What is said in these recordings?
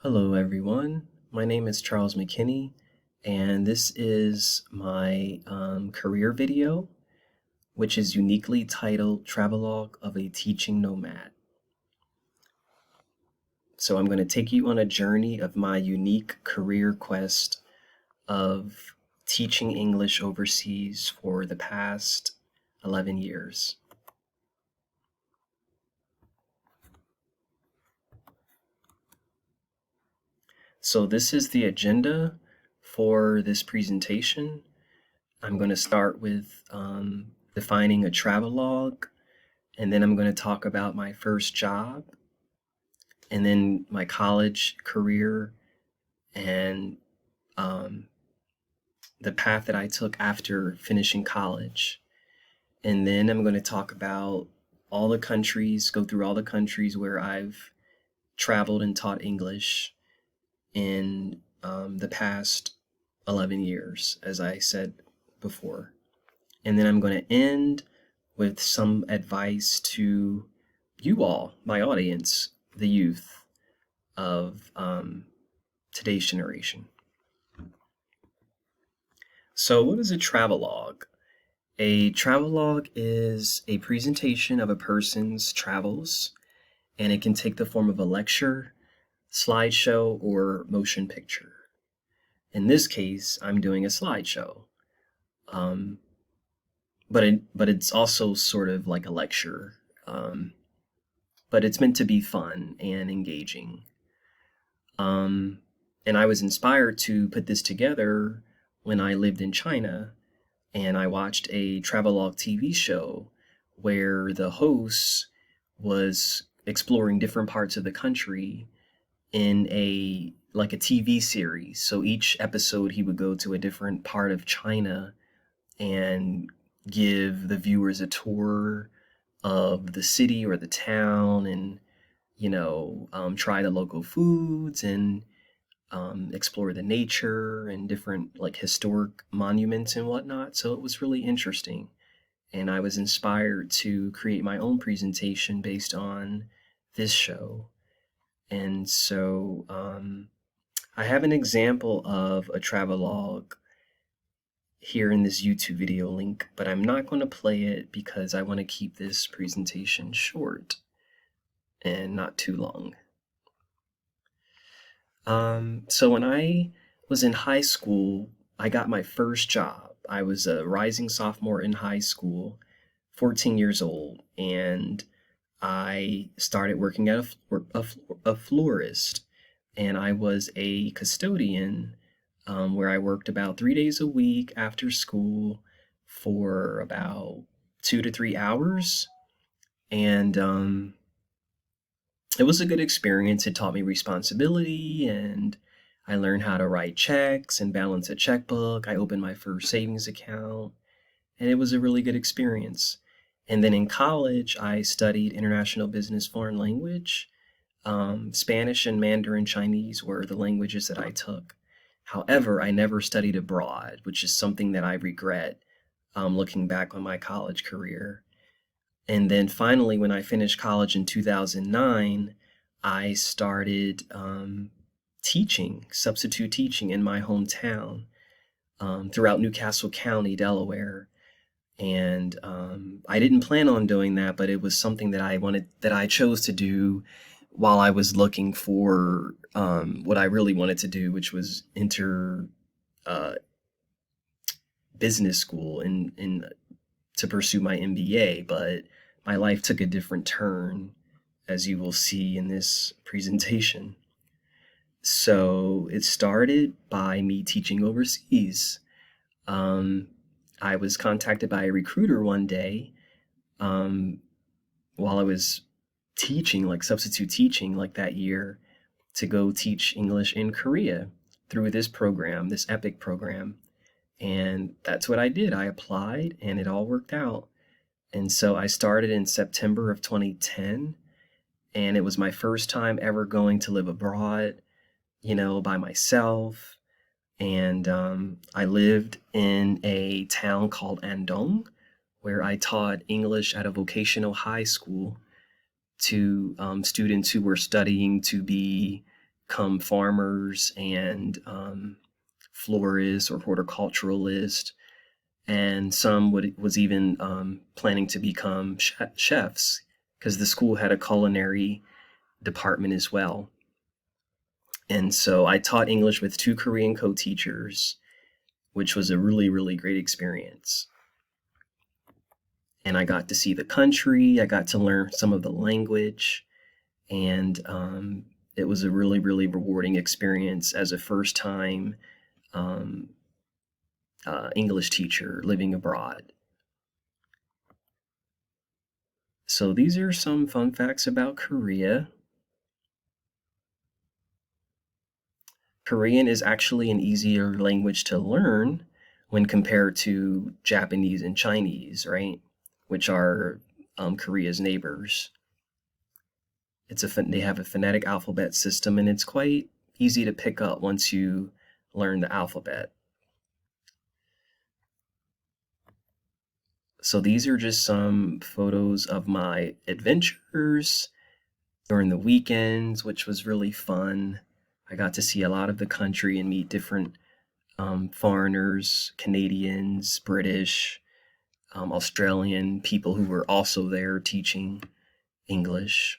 Hello, everyone. My name is Charles McKinney, and this is my career video, which is uniquely titled Travelogue of a Teaching Nomad. So I'm going to take you on a journey of my unique career quest of teaching English overseas for the past 11 years. So this is the agenda for this presentation. I'm going to start with defining a travelogue, and then I'm going to talk about my first job, and then my college career, and the path that I took after finishing college. And then I'm going to talk about all the countries, go through all the countries where I've traveled and taught English in the past 11 years, as I said before. And then I'm going to end with some advice to you all, my audience, the youth of today's generation. So what is a travelogue? A travelogue is a presentation of a person's travels, and it can take the form of a lecture, slideshow, or motion picture. In this case, I'm doing a slideshow. But it's also sort of like a lecture, but it's meant to be fun and engaging. And I was inspired to put this together when I lived in China, and I watched a Travelogue TV show where the host was exploring different parts of the country in a TV series. So each episode he would go to a different part of China and give the viewers a tour of the city or the town, and try the local foods, and explore the nature and different historic monuments and whatnot. So it was really interesting, and I was inspired to create my own presentation based on this show. And so I have an example of a travelogue here in this YouTube video link, but I'm not going to play it because I want to keep this presentation short and not too long. So when I was in high school, I got my first job. I was a rising sophomore in high school, 14 years old, and I started working at a florist, and I was a custodian, where I worked about 3 days a week after school for about 2 to 3 hours. And it was a good experience. It taught me responsibility, and I learned how to write checks and balance a checkbook. I opened my first savings account, and it was a really good experience. And then in college, I studied international business foreign language. Spanish and Mandarin Chinese were the languages that I took. However, I never studied abroad, which is something that I regret looking back on my college career. And then finally, when I finished college in 2009, I started teaching, substitute teaching in my hometown throughout Newcastle County, Delaware. And I didn't plan on doing that, but it was something that I chose to do while I was looking for what I really wanted to do, which was enter business school and to pursue my MBA. But my life took a different turn, as you will see in this presentation. So it started by me teaching overseas. I was contacted by a recruiter one day while I was teaching, substitute teaching, that year, to go teach English in Korea through this program, this EPIC program. And that's what I did. I applied, and it all worked out. And so I started in September of 2010, and it was my first time ever going to live abroad, by myself. And I lived in a town called Andong, where I taught English at a vocational high school to students who were studying to be become farmers and florists or horticulturalists, and some was even planning to become chefs because the school had a culinary department as well. And so I taught English with two Korean co-teachers, which was a really, really great experience. And I got to see the country, I got to learn some of the language, and it was a really, really rewarding experience as a first time um, English teacher living abroad. So these are some fun facts about Korea. Korean is actually an easier language to learn when compared to Japanese and Chinese, right? Which are Korea's neighbors. They have a phonetic alphabet system, and it's quite easy to pick up once you learn the alphabet. So these are just some photos of my adventures during the weekends, which was really fun. I got to see a lot of the country and meet different foreigners, Canadians, British, Australian people who were also there teaching English.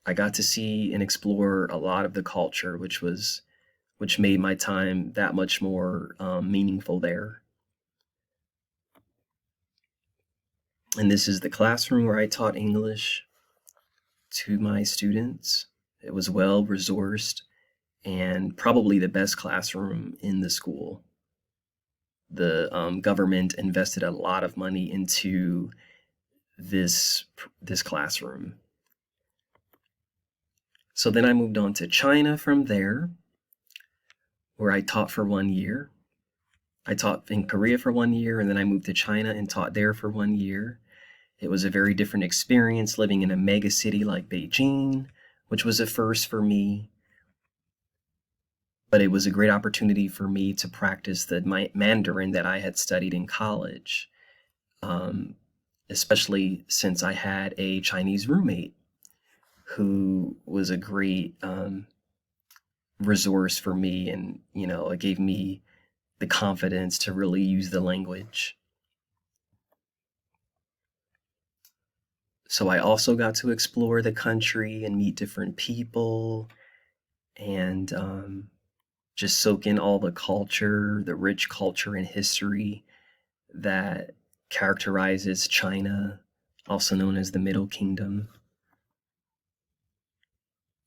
I got to see and explore a lot of the culture, which made my time that much more meaningful there. And this is the classroom where I taught English to my students. It was well resourced and probably the best classroom in the school. The government invested a lot of money into this classroom. So then I moved on to China from there, where I taught for 1 year. I taught in Korea for 1 year, and then I moved to China and taught there for 1 year. It was a very different experience living in a mega city like Beijing, which was a first for me. But it was a great opportunity for me to practice the Mandarin that I had studied in college, especially since I had a Chinese roommate who was a great resource for me, and it gave me the confidence to really use the language. So I also got to explore the country and meet different people and just soak in all the culture, the rich culture and history that characterizes China, also known as the Middle Kingdom.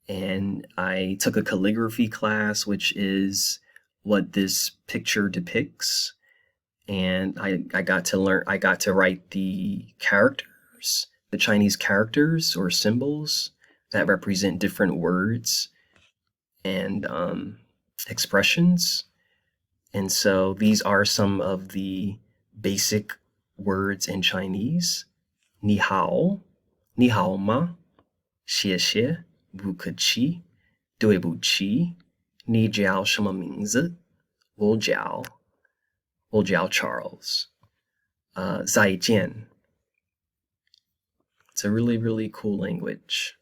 And I took a calligraphy class, which is what this picture depicts. And I got to write the characters, the Chinese characters or symbols that represent different words and expressions. And so these are some of the basic words in Chinese. Ni hao, ni hao ma, xie xie, bu ke qi, dui bu qi, ni jiao shema mingzi, wu jiao Charles, zai jian. It's a really, really cool language.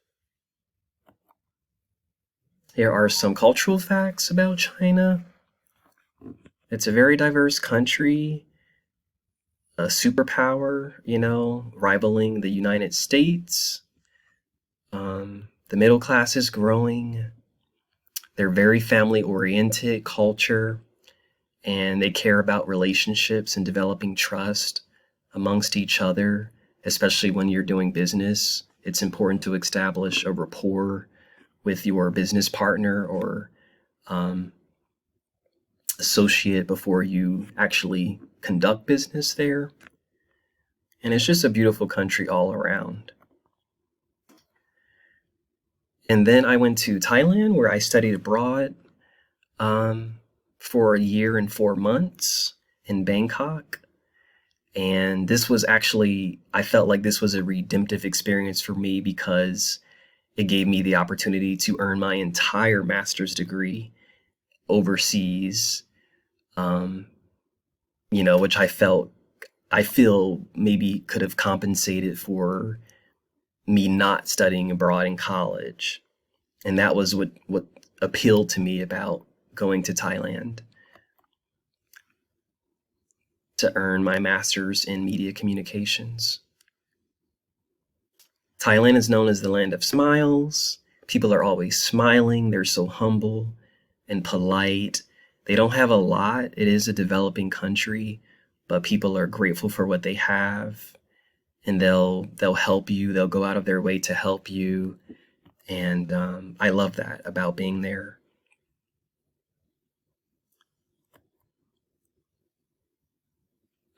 Here are some cultural facts about China. It's a very diverse country, a superpower, rivaling the United States. The middle class is growing. They're very family-oriented culture, and they care about relationships and developing trust amongst each other, especially when you're doing business. It's important to establish a rapport with your business partner or associate before you actually conduct business there. And it's just a beautiful country all around. And then I went to Thailand, where I studied abroad for 1 year and 4 months in Bangkok. And this was actually, I felt like this was a redemptive experience for me because it gave me the opportunity to earn my entire master's degree overseas, which I feel maybe could have compensated for me not studying abroad in college. And that was what appealed to me about going to Thailand to earn my master's in media communications. Thailand is known as the land of smiles. People are always smiling. They're so humble and polite. They don't have a lot. It is a developing country, but people are grateful for what they have, and they'll help you. They'll go out of their way to help you, and I love that about being there.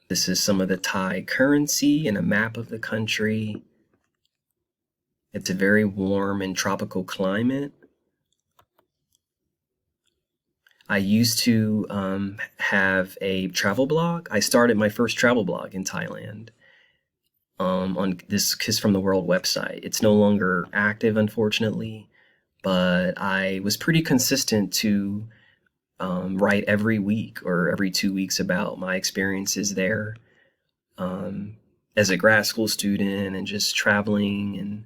This is some of the Thai currency and a map of the country. It's a very warm and tropical climate. I used to have a travel blog. I started my first travel blog in Thailand on this Kiss from the World website. It's no longer active, unfortunately, but I was pretty consistent to write every week or every 2 weeks about my experiences there as a grad school student and just traveling and,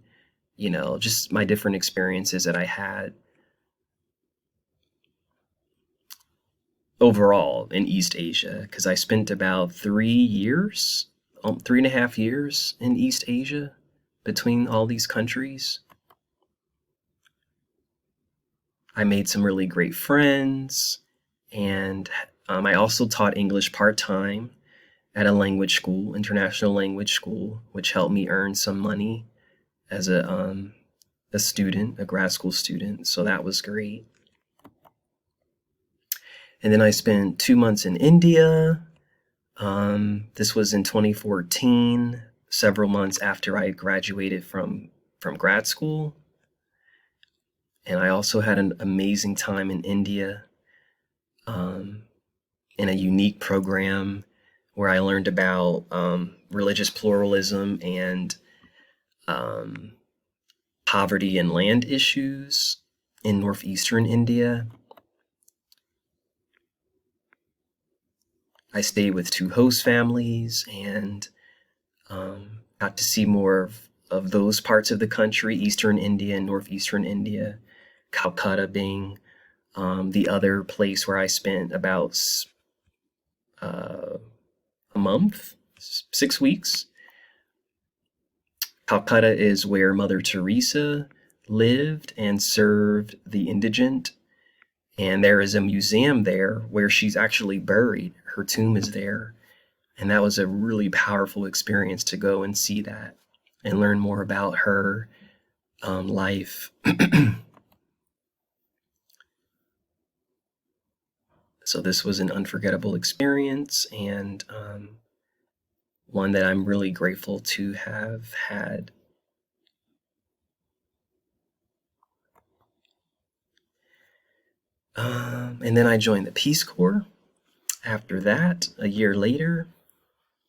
just my different experiences that I had overall in East Asia, because I spent about 3 years, 3.5 years in East Asia between all these countries. I made some really great friends, and I also taught English part-time at a language school, international language school, which helped me earn some money as a student, a grad school student. So that was great. And then I spent 2 months in India. This was in 2014, several months after I graduated from grad school. And I also had an amazing time in India in a unique program where I learned about religious pluralism and poverty and land issues in northeastern India. I stayed with 2 host families and got to see more of those parts of the country, eastern India and northeastern India, Calcutta being the other place where I spent about a month, 6 weeks. Calcutta is where Mother Teresa lived and served the indigent. And there is a museum there where she's actually buried. Her tomb is there. And that was a really powerful experience to go and see that and learn more about her life. So this was an unforgettable experience, and one that I'm really grateful to have had. And then I joined the Peace Corps after that, a year later,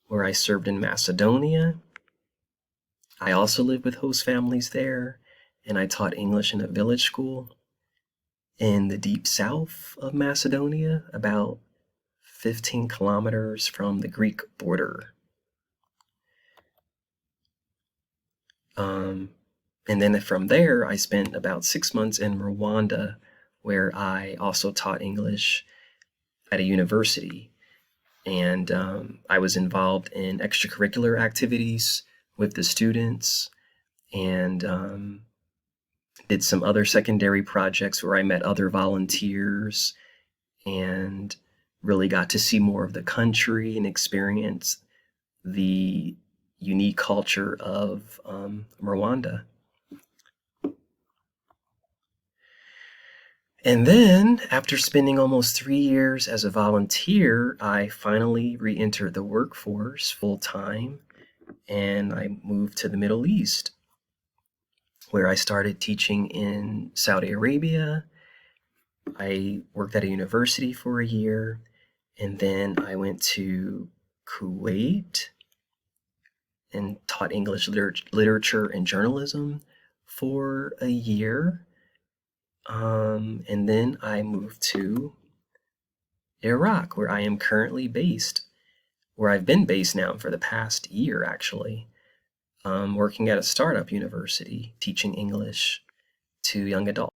where I served in Macedonia. I also lived with host families there, and I taught English in a village school in the deep south of Macedonia, about 15 kilometers from the Greek border. And then from there, I spent about 6 months in Rwanda, where I also taught English at a university. And I was involved in extracurricular activities with the students, and did some other secondary projects where I met other volunteers and really got to see more of the country and experience the unique culture of Rwanda. And then, after spending almost 3 years as a volunteer, I finally re-entered the workforce full-time, and I moved to the Middle East, where I started teaching in Saudi Arabia. I worked at a university for a year, and then I went to Kuwait and taught English literature and journalism for a year. And then I moved to Iraq, where I am currently based, where I've been based now for the past year, actually, working at a startup university, teaching English to young adults.